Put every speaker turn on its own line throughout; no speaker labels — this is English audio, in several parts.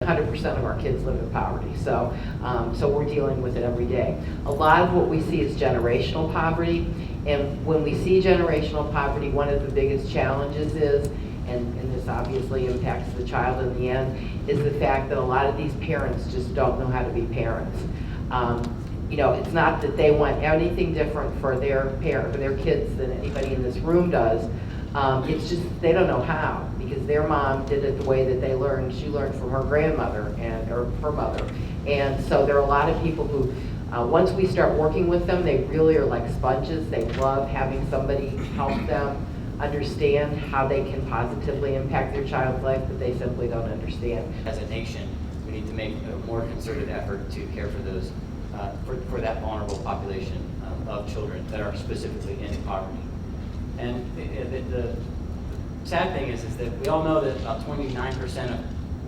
100% of our kids live in poverty, so we're dealing with it every day. A lot of what we see is generational poverty, and when we see generational poverty, one of the biggest challenges is, and this obviously impacts the child in the end, is the fact that a lot of these parents just don't know how to be parents. It's not that they want anything different for their kids than anybody in this room does. It's just they don't know how, because their mom did it the way that they learned. She learned from her grandmother or her mother. And so there are a lot of people who, once we start working with them, they really are like sponges. They love having somebody help them understand how they can positively impact their child's life, but they simply don't understand.
As a nation, we need to make a more concerted effort to care for those, for that vulnerable population of children that are specifically in poverty. And the sad thing is that we all know that about 29% of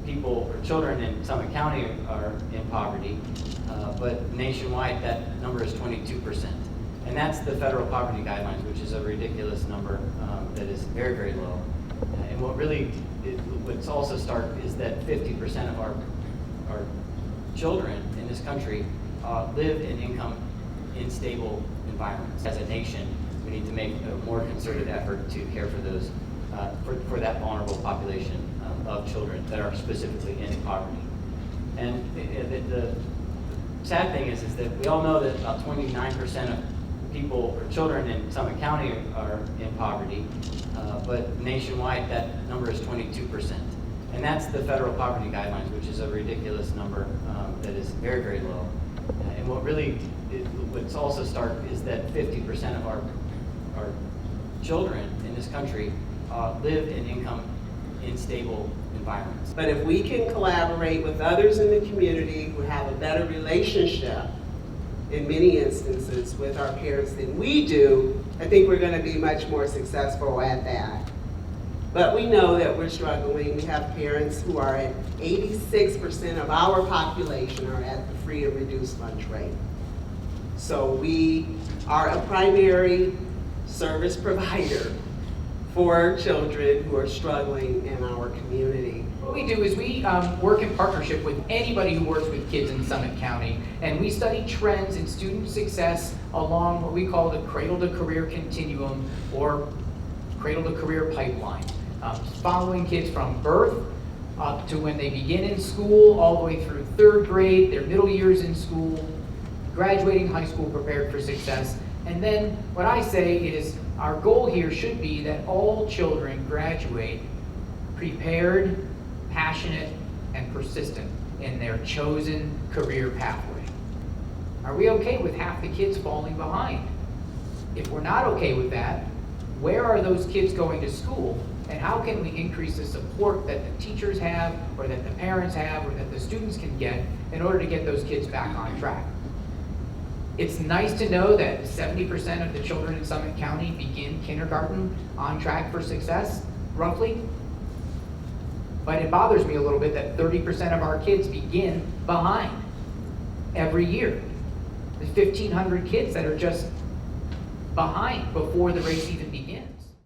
people or children in Summit County are in poverty, but nationwide that number is 22%. And that's the federal poverty guidelines, which is a ridiculous number that is very, very low. And what's also stark is that 50% of our children in this country live in income unstable environments. As a nation, we need to make a more concerted effort to care for those, for that vulnerable population of children that are specifically in poverty. And the sad thing is that we all know that about 29% of people or children in Summit County are in poverty, but nationwide that number is 22%. And that's the federal poverty guidelines, which is a ridiculous number that is very, very low. And what's also stark is that 50% of our children in this country live in income unstable environments.
But if we can collaborate with others in the community who have a better relationship in many instances with our parents than we do, I think we're going to be much more successful at that. But we know that we're struggling. We have parents who are at 86% of our population are at the free and reduced lunch rate. So we are a primary service provider for children who are struggling in our community.
What we do is we work in partnership with anybody who works with kids in Summit County, and we study trends in student success along what we call the cradle to career continuum or cradle to career pipeline, following kids from birth up to when they begin in school, all the way through third grade, their middle years in school, graduating high school prepared for success. And then what I say is our goal here should be that all children graduate prepared, passionate, and persistent in their chosen career pathway. Are we okay with half the kids falling behind? If we're not okay with that, where are those kids going to school, and how can we increase the support that the teachers have, or that the parents have, or that the students can get in order to get those kids back on track? It's nice to know that 70% of the children in Summit County begin kindergarten on track for success, roughly. But it bothers me a little bit that 30% of our kids begin behind every year. There's 1,500 kids that are just behind before the race even begins.